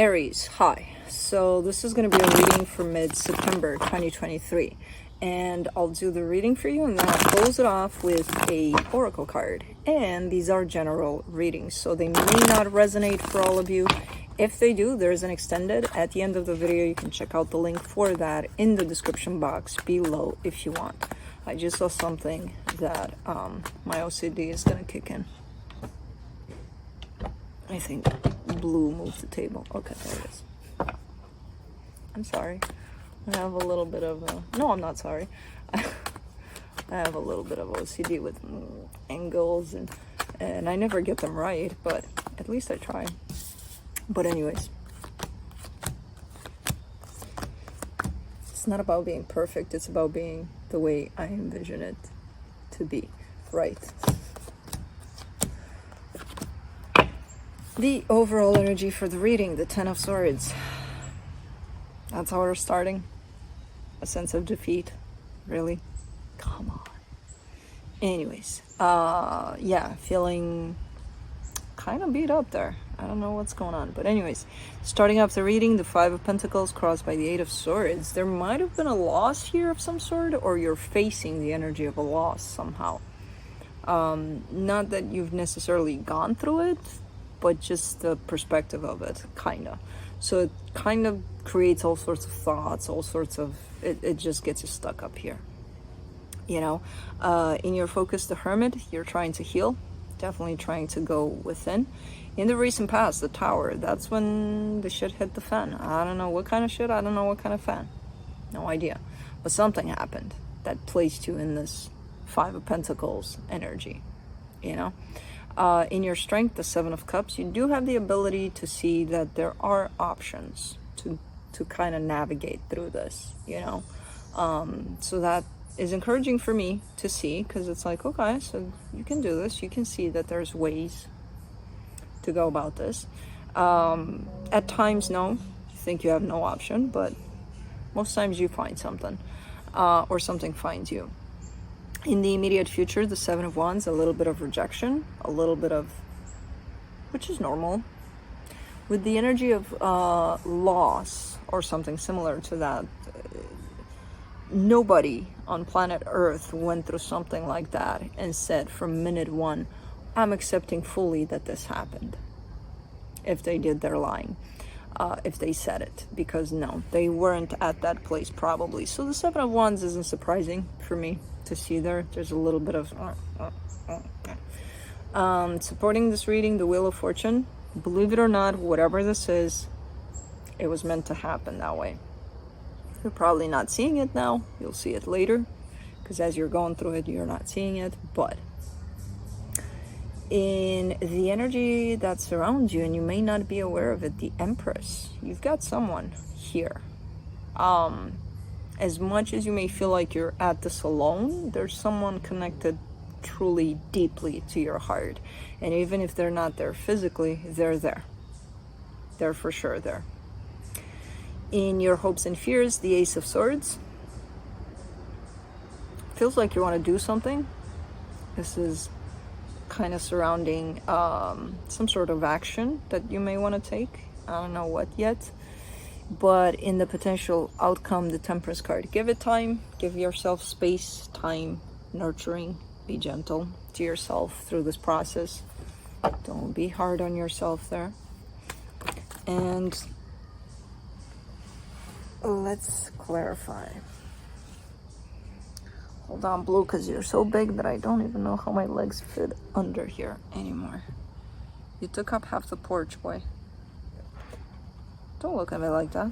Aries, hi. So this is going to be a reading for mid-September 2023. And I'll do the reading for you and then I'll close it off with a oracle card. And these are general readings, so they may not resonate for all of you. If they do, there's an extended. At the end of the video, you can check out the link for that in the description box below if you want. I just saw something that my OCD is going to kick in. I think blue moved the table. Okay, there it is. I'm sorry. I have a little bit of no, I'm not sorry. I have a little bit of OCD with angles and I never get them right, but at least I try. But anyways, it's not about being perfect. It's about being the way I envision it to be, right? The overall energy for the reading, the Ten of Swords. That's how we're starting. A sense of defeat. Really? Come on. Anyways, yeah, feeling kind of beat up there. I don't know what's going on. But anyways, starting off the reading, the Five of Pentacles crossed by the Eight of Swords. There might have been a loss here of some sort, or you're facing the energy of a loss somehow. Not that you've necessarily gone through it, but just the perspective of it, kind of. So it kind of creates all sorts of thoughts, all sorts of, it just gets you stuck up here. You know, in your focus, the Hermit, you're trying to heal, definitely trying to go within. In the recent past, the Tower, that's when the shit hit the fan. I don't know what kind of shit, I don't know what kind of fan. No idea. But something happened that placed you in this Five of Pentacles energy, you know. In your strength, the Seven of Cups, you do have the ability to see that there are options to kind of navigate through this, you know. So that is encouraging for me to see, because it's like, okay, so you can do this. You can see that there's ways to go about this. At times, no, you think you have no option, but most times you find something, or something finds you. In the immediate future, the Seven of Wands, a little bit of rejection, a little bit of, which is normal. With the energy of loss or something similar to that, nobody on planet Earth went through something like that and said from minute one, I'm accepting fully that this happened. If they did, they're lying. If they said it, because no, they weren't at that place probably. So the Seven of Wands isn't surprising for me to see there. There's a little bit of supporting this reading, the Wheel of Fortune. Believe it or not, whatever this is, it was meant to happen that way. You're probably not seeing it now. You'll see it later, because as you're going through it, you're not seeing it. But in the energy that surrounds you, and you may not be aware of it, the Empress, you've got someone here. As much as you may feel like you're at this alone, there's someone connected truly deeply to your heart. And even if they're not there physically, they're there. They're for sure there. In your hopes and fears, the Ace of Swords. Feels like you want to do something. This is kind of surrounding some sort of action that you may want to take. I don't know what yet. But in the potential outcome, the Temperance card. Give it time. Give yourself space, time, nurturing. Be gentle to yourself through this process. Don't be hard on yourself there. And let's clarify. Hold on, Blue, because you're so big that I don't even know how my legs fit under here anymore. You took up half the porch, boy. Don't look at me like that.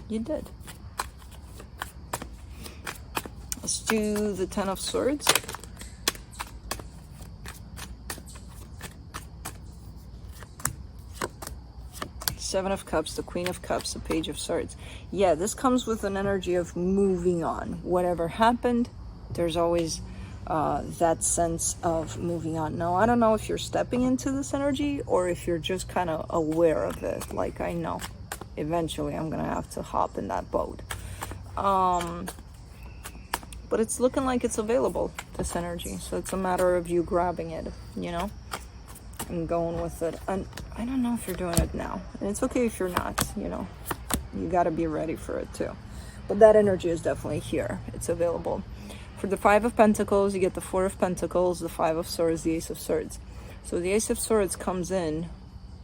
You did. Let's do the Ten of Swords. Seven of Cups, the Queen of Cups, the Page of Swords. Yeah, this comes with an energy of moving on. Whatever happened, there's always that sense of moving on. Now, I don't know if you're stepping into this energy or if you're just kind of aware of it. Like, I know eventually I'm gonna have to hop in that boat. But it's looking like it's available, this energy. So it's a matter of you grabbing it, you know, and going with it. And I I don't know if you're doing it now. And it's okay if you're not, you know. You got to be ready for it too. But that energy is definitely here. It's available. For the Five of Pentacles, you get the Four of Pentacles, the Five of Swords, the Ace of Swords. So the Ace of Swords comes in,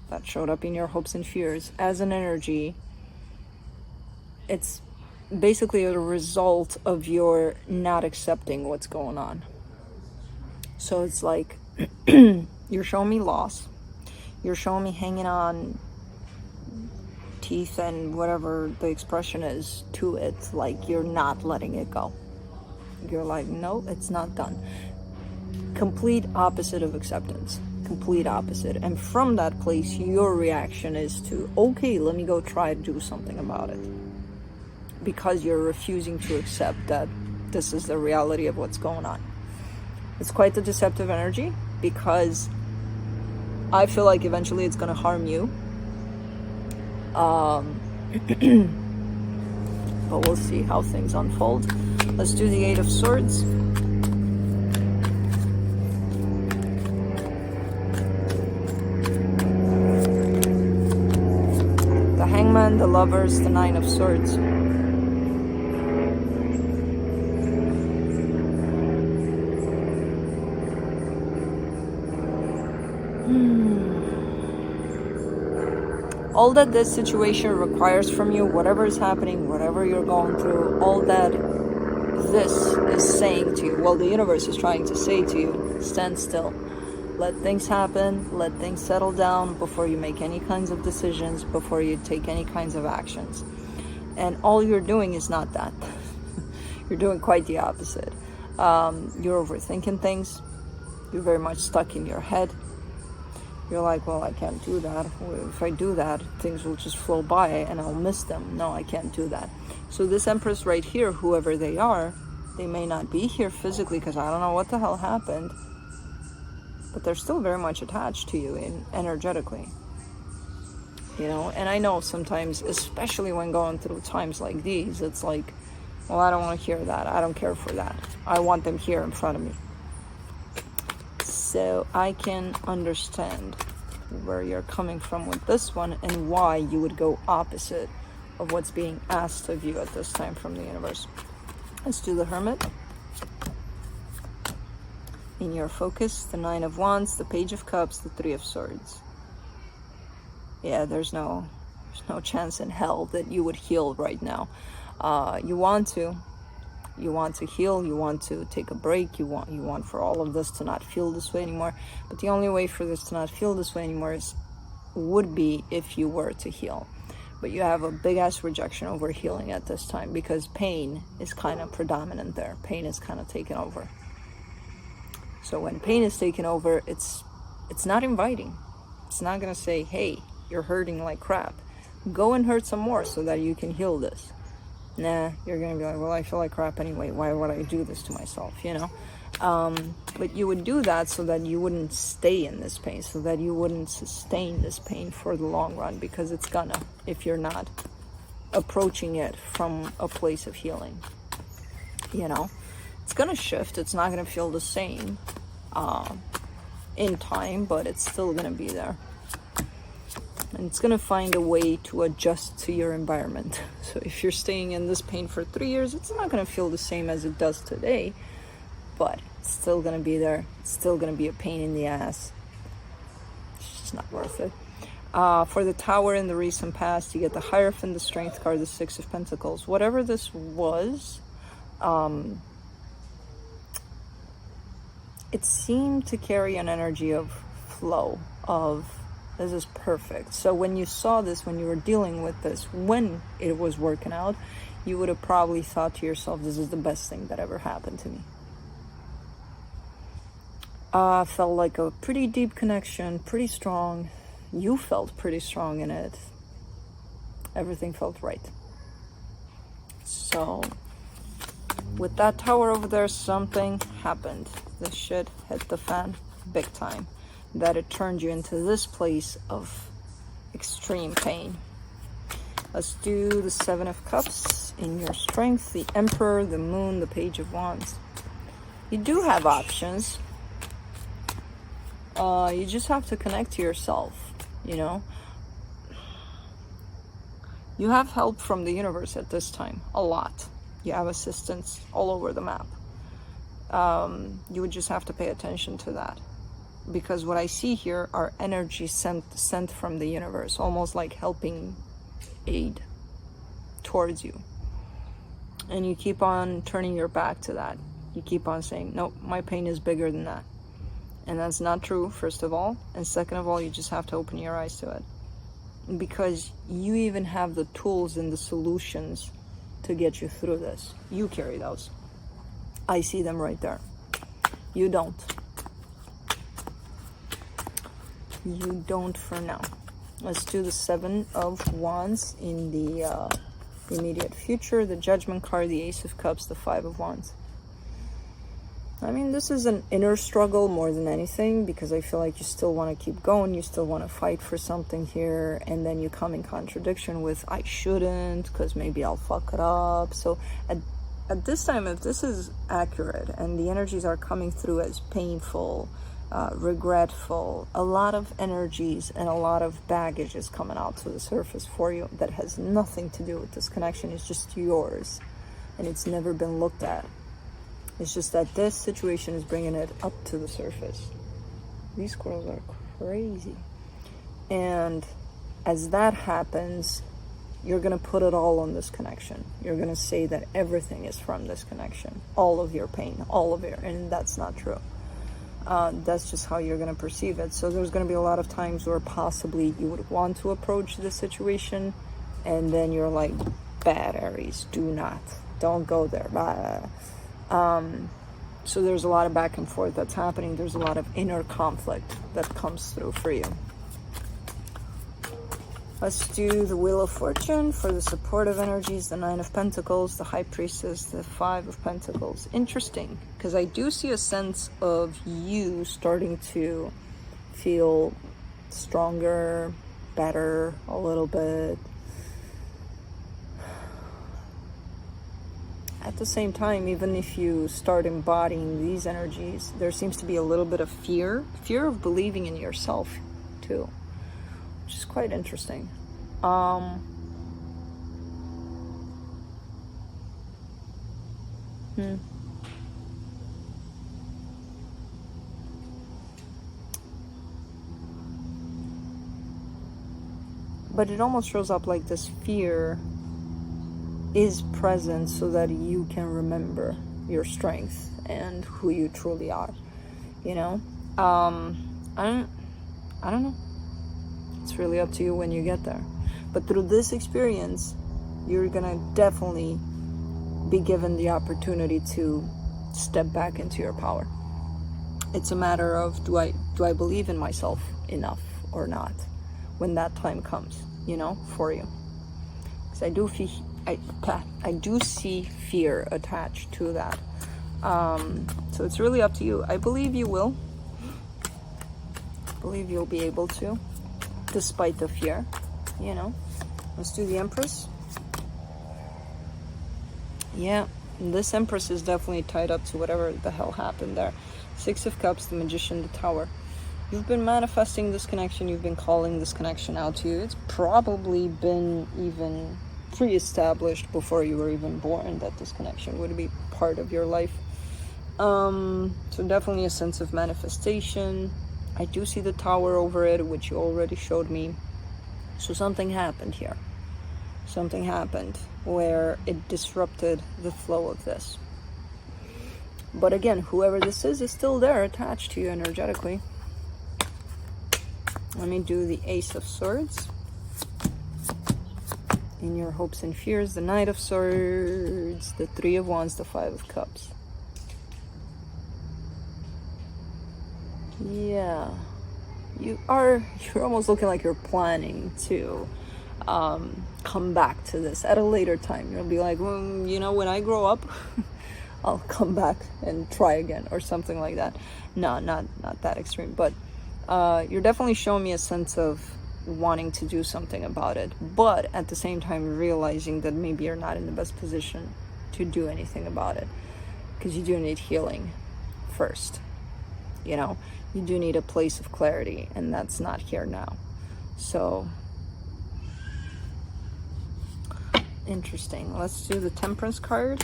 that showed up in your hopes and fears, as an energy. It's basically a result of your not accepting what's going on. So it's like, you're showing me loss. You're showing me hanging on teeth and whatever the expression is to it, like you're not letting it go. You're like, no, it's not done. Complete opposite of acceptance. Complete opposite. And from that place, your reaction is to, okay, let me go try to do something about it. Because you're refusing to accept that this is the reality of what's going on. It's quite the deceptive energy, because I feel like eventually it's going to harm you. But we'll see how things unfold. Let's do the Eight of Swords. The Hangman, the Lovers, the Nine of Swords. All that this situation requires from you, whatever is happening, whatever you're going through, all that this is saying to you, well, the universe is trying to say to you, stand still. Let things happen, let things settle down before you make any kinds of decisions, before you take any kinds of actions. And all you're doing is not that. You're doing quite the opposite. You're overthinking things. You're very much stuck in your head. You're like, well, I can't do that. If I do that, things will just flow by and I'll miss them. No, I can't do that. So this Empress right here, whoever they are, they may not be here physically because I don't know what the hell happened, but they're still very much attached to you energetically. You know, and I know sometimes, especially when going through times like these, it's like, well, I don't want to hear that. I don't care for that. I want them here in front of me. So I can understand where you're coming from with this one and why you would go opposite of what's being asked of you at this time from the universe. Let's do the Hermit. In your focus, the Nine of Wands, the Page of Cups, the Three of Swords. Yeah, there's no chance in hell that you would heal right now. You want to heal, you want to take a break, you want for all of this to not feel this way anymore. But the only way for this to not feel this way anymore would be if you were to heal. But you have a big ass rejection over healing at this time, because pain is kind of predominant there. Pain is kind of taken over. So when pain is taken over, it's not inviting. It's not gonna say, hey, you're hurting like crap, go and hurt some more so that you can heal this. Nah, you're gonna be like, well, I feel like crap anyway, why would I do this to myself, you know? But you would do that so that you wouldn't stay in this pain, so that you wouldn't sustain this pain for the long run, because it's gonna, if you're not approaching it from a place of healing. You know, it's gonna shift, it's not gonna feel the same in time, but it's still gonna be there. And it's going to find a way to adjust to your environment. So if you're staying in this pain for 3 years, it's not going to feel the same as it does today, but it's still going to be there. It's still going to be a pain in the ass. It's just not worth it. For the Tower in the recent past, you get the Hierophant, the Strength card, the Six of Pentacles. Whatever this was, it seemed to carry an energy of flow, of this is perfect. So when you saw this, when you were dealing with this, when it was working out, you would have probably thought to yourself, this is the best thing that ever happened to me. Felt like a pretty deep connection, pretty strong. You felt pretty strong in it. Everything felt right. So with that Tower over there, something happened. This shit hit the fan big time. That it turned you into this place of extreme pain. Let's do the Seven of Cups in your Strength, the Emperor, the Moon, the Page of Wands. You do have options. You just have to connect to yourself. you know. You have help from the universe at this time, a lot. You have assistance all over the map. You would just have to pay attention to that, because what I see here are energies sent from the universe, almost like helping aid towards you. And you keep on turning your back to that. You keep on saying, nope, my pain is bigger than that. And that's not true, first of all. And second of all, you just have to open your eyes to it. Because you even have the tools and the solutions to get you through this. You carry those. I see them right there. You don't. You don't for now. Let's do the 7 of Wands in the immediate future, the Judgment card, the Ace of Cups, the 5 of Wands. I mean, this is an inner struggle more than anything, because I feel like you still want to keep going, you still want to fight for something here, and then you come in contradiction with, I shouldn't, because maybe I'll fuck it up. So at this time, if this is accurate, and the energies are coming through as painful, regretful, a lot of energies and a lot of baggage is coming out to the surface for you that has nothing to do with this connection. It's just yours, and it's never been looked at. It's just that this situation is bringing it up to the surface. These squirrels are crazy. And as that happens, you're going to put it all on this connection. You're going to say that everything is from this connection. All of your pain, all of it. And that's not true. That's just how you're going to perceive it. So there's going to be a lot of times where possibly you would want to approach this situation, and then you're like, bad Aries, do not. Don't go there. Blah. So there's a lot of back and forth that's happening. There's a lot of inner conflict that comes through for you. Let's do the Wheel of Fortune for the supportive energies, the 9 of Pentacles, the High Priestess, the 5 of Pentacles. Interesting, because I do see a sense of you starting to feel stronger, better a little bit. At the same time, even if you start embodying these energies, there seems to be a little bit of fear of believing in yourself too, which is quite interesting. But it almost shows up like this fear is present so that you can remember your strength and who you truly are, you know. I don't know, it's really up to you when you get there. But through this experience, you're gonna definitely be given the opportunity to step back into your power. It's a matter of, do I believe in myself enough or not when that time comes, you know, for you. Because I do see fear attached to that. So it's really up to you. I believe you will. I believe you'll be able to, despite the fear, you know. Let's do the Empress. Yeah, this Empress is definitely tied up to whatever the hell happened there. 6 of Cups, the Magician, the Tower. You've been manifesting this connection. You've been calling this connection out to you. It's probably been even pre-established before you were even born that this connection would be part of your life. So definitely a sense of manifestation. I do see the Tower over it, which you already showed me. So something happened here. Something happened where it disrupted the flow of this. But again, whoever this is still there, attached to you energetically. Let me do the Ace of Swords. In your hopes and fears, the Knight of Swords, the 3 of Wands, the 5 of Cups. Yeah, you're almost looking like you're planning to come back to this at a later time. You'll be like, well, you know, when I grow up, I'll come back and try again, or something like that. No, not that extreme, but you're definitely showing me a sense of wanting to do something about it, but at the same time realizing that maybe you're not in the best position to do anything about it, because you do need healing first, you know. You do need a place of clarity, and that's not here now. So interesting. Let's do the Temperance card.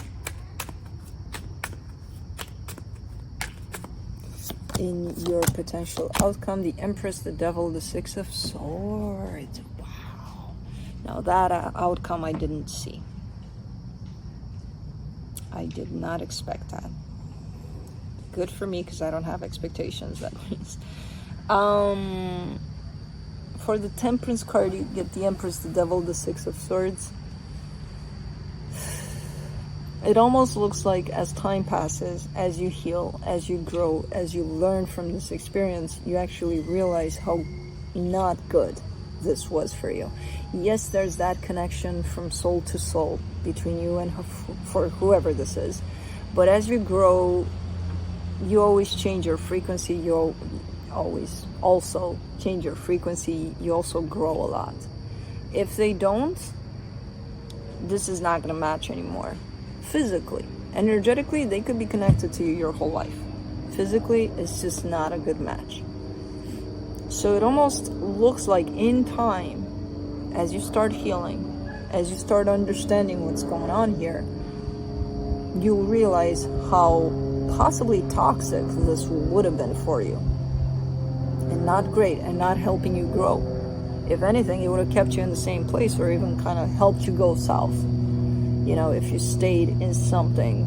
In your potential outcome, the Empress, the Devil, the Six of Swords. Wow. Now that outcome I didn't see. I did not expect that. Good for me, because I don't have expectations, that means. For the Temperance card, you get the Empress, the Devil, the Six of Swords. It almost looks like as time passes, as you heal, as you grow, as you learn from this experience, you actually realize how not good this was for you. Yes, there's that connection from soul to soul between you and for whoever this is. But as you grow, you always change your frequency. You always also change your frequency. You also grow a lot. If they don't, this is not going to match anymore. Physically, energetically, they could be connected to you your whole life. Physically, it's just not a good match. So it almost looks like in time, as you start healing, as you start understanding what's going on here, you'll realize how possibly toxic this would have been for you, and not great, and not helping you grow. If anything, it would have kept you in the same place, or even kind of helped you go south. You know, if you stayed in something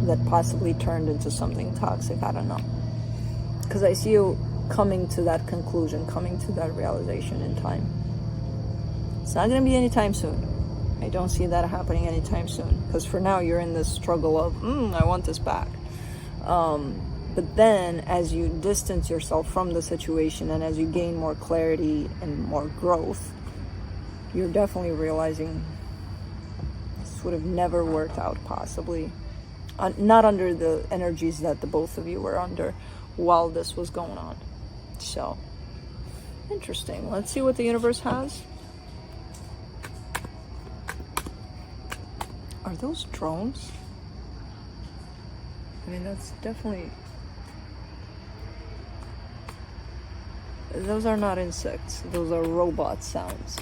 that possibly turned into something toxic, I don't know. Because I see you coming to that conclusion, coming to that realization in time. It's not going to be anytime soon. I don't see that happening anytime soon. Because for now, you're in this struggle of, I want this back. But then, as you distance yourself from the situation, and as you gain more clarity and more growth, you're definitely realizing would have never worked out, possibly not under the energies that the both of you were under while this was going on. So interesting. Let's see what the universe has. Are those drones? I mean, that's definitely, those are not insects, those are robot sounds.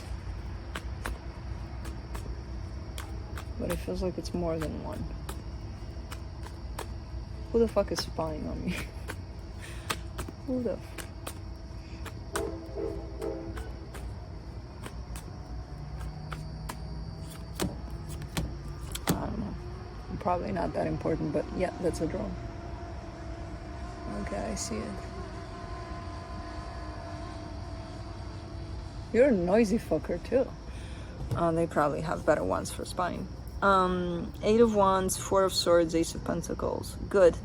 But it feels like it's more than one. Who the fuck is spying on me? Who the I don't know. Probably not that important, but yeah, that's a drone. Okay, I see it. You're a noisy fucker too. They probably have better ones for spying. 8 of Wands, 4 of Swords, Ace of Pentacles. Good.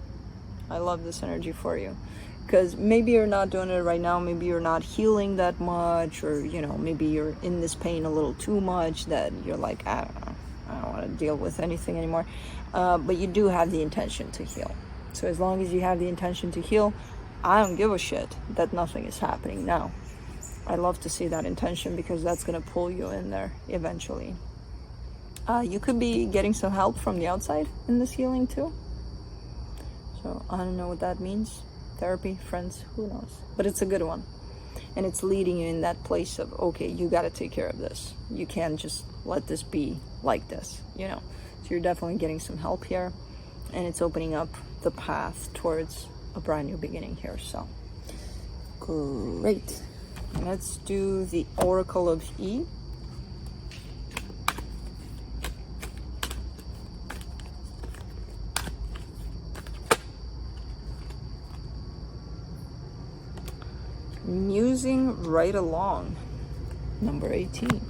I love this energy for you. Because maybe you're not doing it right now. Maybe you're not healing that much. Or, you know, maybe you're in this pain a little too much that you're like, I don't know. I don't want to deal with anything anymore. But you do have the intention to heal. So as long as you have the intention to heal, I don't give a shit that nothing is happening now. I love to see that intention, because that's going to pull you in there eventually. You could be getting some help from the outside in this healing too. So I don't know what that means. Therapy, friends, who knows? But it's a good one. And it's leading you in that place of, okay, you got to take care of this. You can't just let this be like this, you know. So you're definitely getting some help here. And it's opening up the path towards a brand new beginning here. So great. Let's do the Oracle of E. Musing right along, number 18.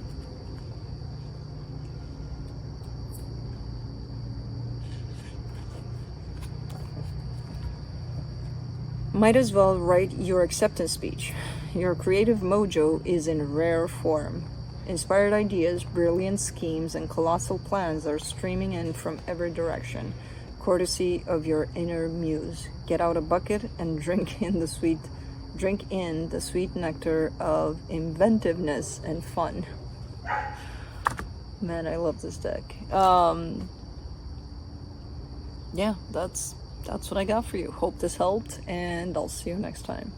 Might as well write your acceptance speech. Your creative mojo is in rare form. Inspired ideas, brilliant schemes, and colossal plans are streaming in from every direction, courtesy of your inner muse. Get out a bucket and drink in the sweet nectar of inventiveness and fun. Man, I love this deck. Yeah, that's what I got for you. Hope this helped, and I'll see you next time.